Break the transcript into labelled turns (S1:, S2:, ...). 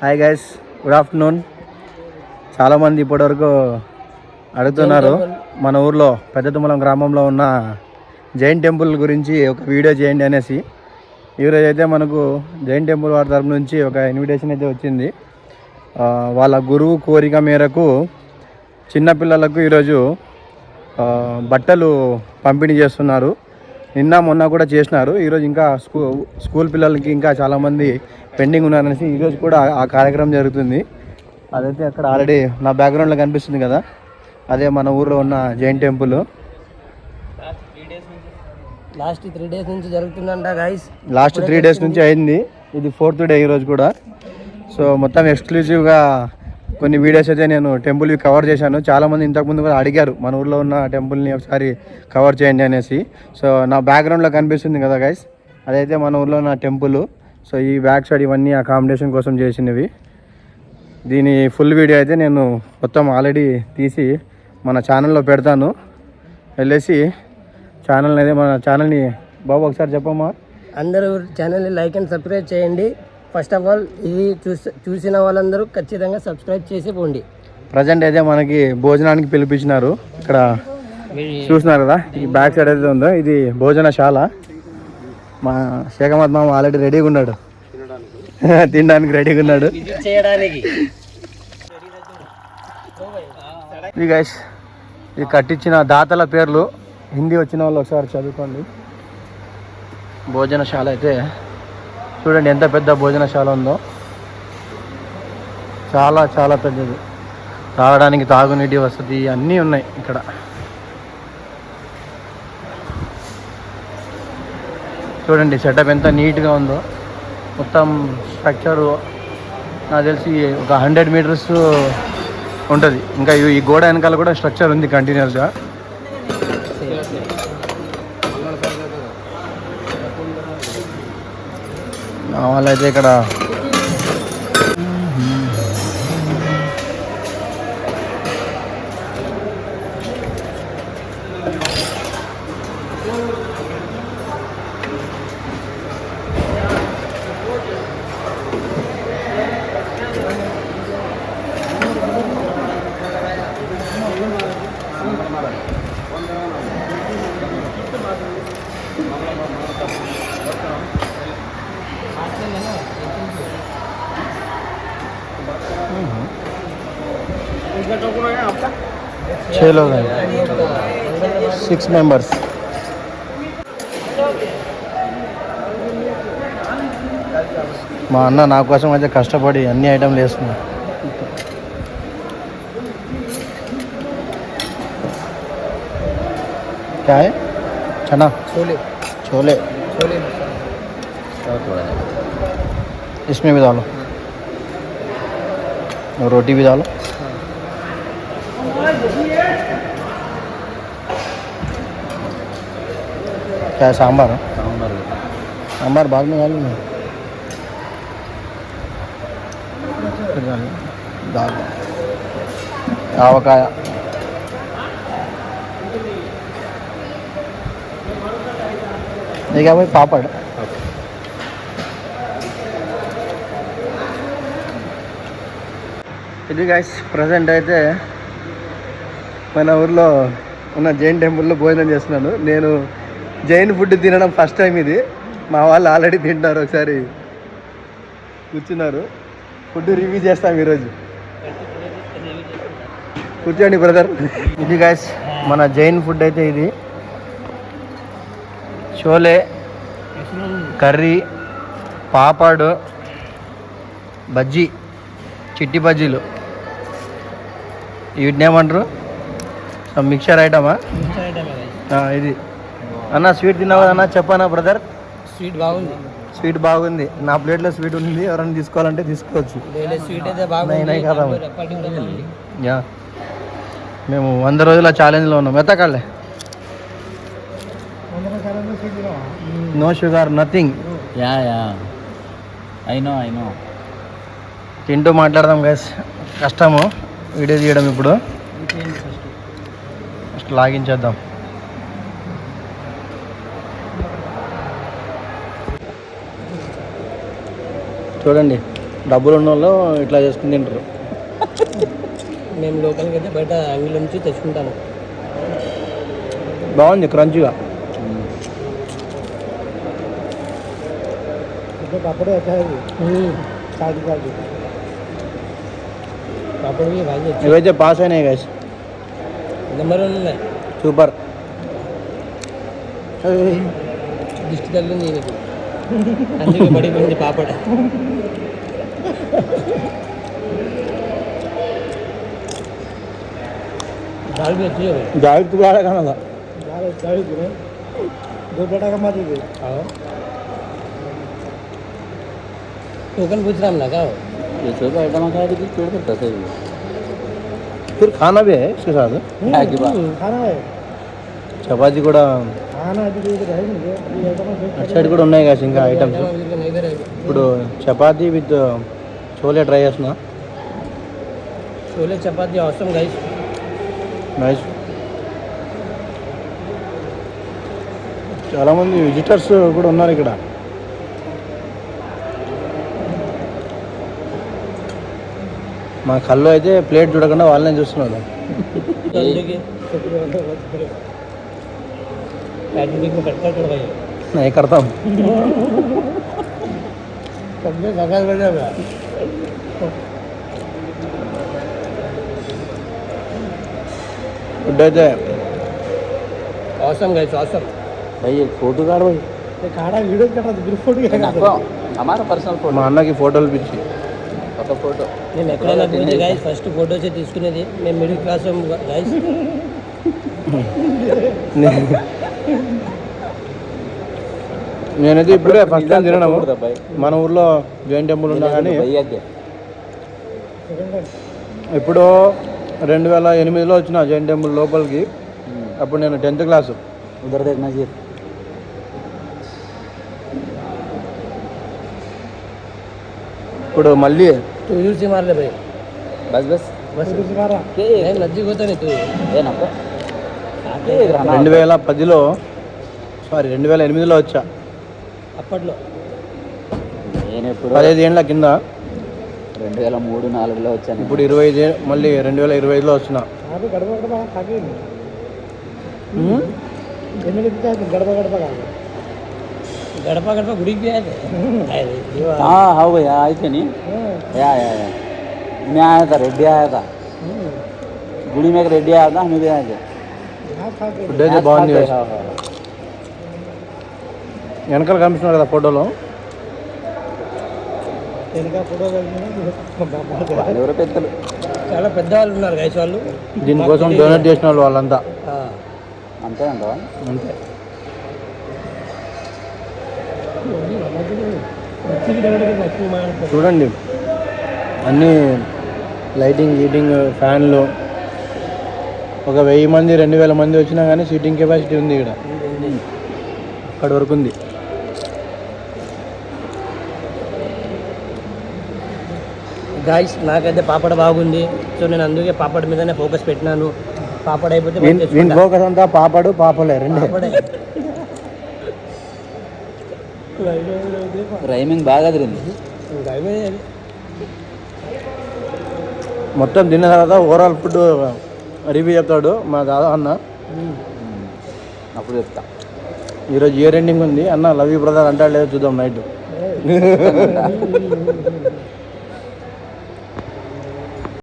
S1: Hi guys, good afternoon. చాలామంది ఇప్పటివరకు అడుగుతున్నారు మన ఊర్లో పెద్ద తుమ్మలం గ్రామంలో ఉన్న జైన్ టెంపుల్ గురించి ఒక వీడియో చేయండి అనేసి. ఈరోజు అయితే మనకు జైన్ టెంపుల్ వారి తరపు నుంచి ఒక ఇన్విటేషన్ అయితే వచ్చింది. వాళ్ళ గురువు కోరిక మేరకు చిన్నపిల్లలకు ఈరోజు బట్టలు పంపిణీ చేస్తున్నారు. నిన్న మొన్న కూడా చేసినారు. ఈరోజు ఇంకా స్కూల్ పిల్లలకి ఇంకా చాలామంది పెండింగ్ ఉన్నారనేసి ఈరోజు కూడా ఆ కార్యక్రమం జరుగుతుంది. అదైతే అక్కడ ఆల్రెడీ నా బ్యాక్గ్రౌండ్లో కనిపిస్తుంది కదా, అదే మన ఊర్లో ఉన్న జైన్ టెంపుల్.
S2: లాస్ట్ 3 days నుంచి జరుగుతుందంట గైస్.
S1: లాస్ట్ 3 days నుంచి అయింది. ఇది 4th డే ఈరోజు కూడా. సో మొత్తం ఎక్స్క్లూజివ్గా కొన్ని వీడియోస్ అయితే నేను టెంపుల్వి కవర్ చేశాను. చాలామంది ఇంతకుముందు కూడా అడిగారు మన ఊర్లో ఉన్న టెంపుల్ని ఒకసారి కవర్ చేయండి అనేసి. సో నా బ్యాక్గ్రౌండ్లో కనిపిస్తుంది కదా గైస్, అదైతే మన ఊర్లో ఉన్న టెంపుల్. సో ఈ బ్యాక్ సైడ్ ఇవన్నీ అకామిడేషన్ కోసం చేసినవి. దీని ఫుల్ వీడియో అయితే నేను మొత్తం ఆల్రెడీ తీసి మన ఛానల్లో పెడతాను. వెళ్ళేసి ఛానల్ని అయితే మన ఛానల్ని బాబు ఒకసారి చెప్పమ్మా.
S2: అందరూ ఛానల్ని లైక్ అండ్ సబ్స్క్రైబ్ చేయండి. ఫస్ట్ ఆఫ్ ఆల్ ఇది చూసిన వాళ్ళందరూ ఖచ్చితంగా సబ్స్క్రైబ్ చేసి పోండి.
S1: ప్రజెంట్ అయితే మనకి భోజనానికి పిలిపించినారు. ఇక్కడ చూస్తున్నారు కదా, ఈ బ్యాక్ సైడ్ అయితే ఉందో ఇది భోజనశాల. మా శేఖమత్ మామ ఆల్రెడీ రెడీగా ఉన్నాడు, తినడానికి రెడీగా ఉన్నాడు. ఇది గైస్, ఇది కట్టించిన దాతల పేర్లు హిందీ వచ్చిన వాళ్ళు ఒకసారి చదువుకోండి. భోజనశాల అయితే చూడండి ఎంత పెద్ద భోజనశాల ఉందో. చాలా చాలా పెద్దది. తాగడానికి తాగునీటి వసతి అన్నీ ఉన్నాయి ఇక్కడ. చూడండి సెటప్ ఎంత నీట్గా ఉందో. మొత్తం స్ట్రక్చరు నాకు తెలిసి ఒక 100 meters ఉంటుంది. ఇంకా ఈ గోడ వెనకాల కూడా స్ట్రక్చర్ ఉంది కంటిన్యూస్గా. వాళ్ళైతే ఇక్కడ చేలో 6 members. మా అన్న నా కోసం అయితే కష్టపడి అన్ని ఐటమ్లు వేస్తున్నా. क्या है? चना छोले छोले इसमें भी डालो और रोटी भी डालो. क्या है? सांभर है? सांभर बाद में डालू ना. दाल आवकाया भाई पापड़. ఇది గైస్ ప్రజెంట్ అయితే మన ఊర్లో ఉన్న జైన్ టెంపుల్లో భోజనం చేస్తున్నాను. నేను జైన్ ఫుడ్ తినడం ఫస్ట్ టైం ఇది. మా వాళ్ళు ఆల్రెడీ తింటున్నారు, ఒకసారి కూర్చున్నారు. ఫుడ్ రివ్యూ చేస్తాం ఈరోజు. కూర్చోండి బ్రదర్. ఇది గైస్ మన జైన్ ఫుడ్ అయితే ఇది. చోలే, కర్రీ, పాపాడు, బజ్జీ, చిట్టి బజ్జీలు, వీటిని ఏమంటారు? మిక్చర్ ఐటమా ఇది. అన్న స్వీట్ తిన్నావా అన్న? చెప్పనా బ్రదర్?
S2: స్వీట్ బాగుంది.
S1: స్వీట్ బాగుంది. నా ప్లేట్లో స్వీట్ ఉంది, ఎవరైనా తీసుకోవాలంటే తీసుకోవచ్చు.
S2: స్వీట్ అయితే బాగుంది.
S1: యా, మేము 100 రోజుల ఛాలెంజ్లో ఉన్నాం. ఎత్తకాలే, no sugar nothing.
S3: Yeah I know
S1: తింటూ మాట్లాడదాం గైస్. కష్టము వీడియో తీయడం. ఇప్పుడు ఫస్ట్ లాగించేద్దాం. చూడండి డబ్బులు ఉన్న వాళ్ళు ఇట్లా చేసుకుని తింటారు.
S2: మేము లోకల్కి అయితే బయట అంగిల్ నుంచి తెచ్చుకుంటాము.
S1: బాగుంది క్రంచిగా.
S2: పాపడు
S1: ఇవైతే పాస్ అయినాయి గైస్.
S2: నెంబర్ 1 ఉన్నాయి.
S1: సూపర్.
S2: దిష్టి తగిలింది ఈయనకి, అందుకే పడిపోయింది పాపడ.
S1: జాగ్రత్త బాగా కానదా
S2: टोकन पूछ रहा हम ना क्या
S3: जैसे तो आइटम खाया तो पेड़ करता सही
S1: फिर खाना भी है इसके साथ.
S2: खाना है
S1: చపాతీ కూడా అటు సైడ్ కూడా ఉన్నాయి కదా ఇంకా ఐటమ్స్. ఇప్పుడు చపాతీ విత్ చోలే ట్రై చేస్తున్నా.
S2: छोले चपाती awesome guys.
S1: నైస్. చాలామంది విజిటర్స్ కూడా ఉన్నారు ఇక్కడ. మా కళ్ళు అయితే ప్లేట్ చూడకుండా వాళ్ళనే చూస్తున్నారు. नहीं करता हूँ. फुड అయితే
S2: awesome guys, awesome.
S3: भाई एक फोटो काढ़ भाई.
S2: काढ़ा वीडियो कर रहा था, ग्रुप फोटो क्या
S3: आपको हमारा पर्सनल फोटो.
S1: మా అన్నకి ఫోటోలు పిచ్చి.
S3: ఒక ఫోటో.
S2: మేము ఎక్కడైనా పోతే గైస్ ఫస్ట్ ఫోటోసే తీసుకునేది. మేము మిడిల్ క్లాస్ గైస్.
S1: నేనైతే ఇప్పుడే ఫస్ట్ టైం తినడము. మన ఊర్లో జైన్ టెంపుల్ ఉన్నా కానీ ఇప్పుడు 2008లో వచ్చిన జైన్ టెంపుల్ లోపలికి. అప్పుడు నేను 10th క్లాసు.
S3: उधर देखना चाहिए.
S1: ఇప్పుడు మళ్ళీ
S2: तू यूज से मार ले भाई.
S3: बस बस
S2: बस मारा. नहीं नजदीक होता नहीं तू.
S3: ఏ నప్ప
S1: 2010లో సారీ 2008లో వచ్చా.
S2: అప్పట్లో
S3: నేను ఎప్పుడు
S1: 15 ఏళ్ళ కింద.
S3: 2003-4లో వచ్చాను.
S1: ఇప్పుడు 25 మళ్ళీ 2025లో వచ్చిన.
S2: गड़पा गड़पा गुड़ी भी आए थे.
S3: हाँ हाँ भैया आए थे नहीं. या मैं आया था, रेड्डी आया था. गुड़ी में एक रेड्डी आया था, हम भी आए थे.
S1: ఫుడ్ అయితే బాగుంది. వెనకాల కనిపిస్తున్నారు కదా ఫోటోలో.
S3: ఎవరో పెద్దలు
S2: చాలా పెద్దవాళ్ళు ఉన్నారు గైస్. వాళ్ళు
S1: దీనికోసం డొనేట్ చేసిన వాళ్ళు వాళ్ళంతా.
S3: అంతే అంటవా?
S1: అంతే. చూడండి అన్నీ లైటింగ్ గీటింగ్ ఫ్యాన్లు. ఒక 1000 మంది 2000 మంది వచ్చినా కానీ సీటింగ్ కెపాసిటీ ఉంది ఇక్కడ. అక్కడి వరకు ఉంది.
S2: గాయస్ నాకైతే పాపడ బాగుంది. సో నేను అందుకే పాపడ మీదనే ఫోకస్ పెట్టినాను. పాపడ అయిపోతే
S1: దీని ఫోకస్ అంతా పాపడు పాపలే రెండే.
S3: రైమింగ్ బాగా తిరిగింది.
S1: మొత్తం తిన్న తర్వాత ఓవరాల్ ఫుడ్ రివ్యూ చెప్తాడు మా దాదా అన్న.
S3: అప్పుడు చెప్తా.
S1: ఈరోజు ఇయర్ ఎండింగ్ ఉంది అన్న. లవ్ యూ బ్రదర్ అంటాడు లేదు చూద్దాం నైట్.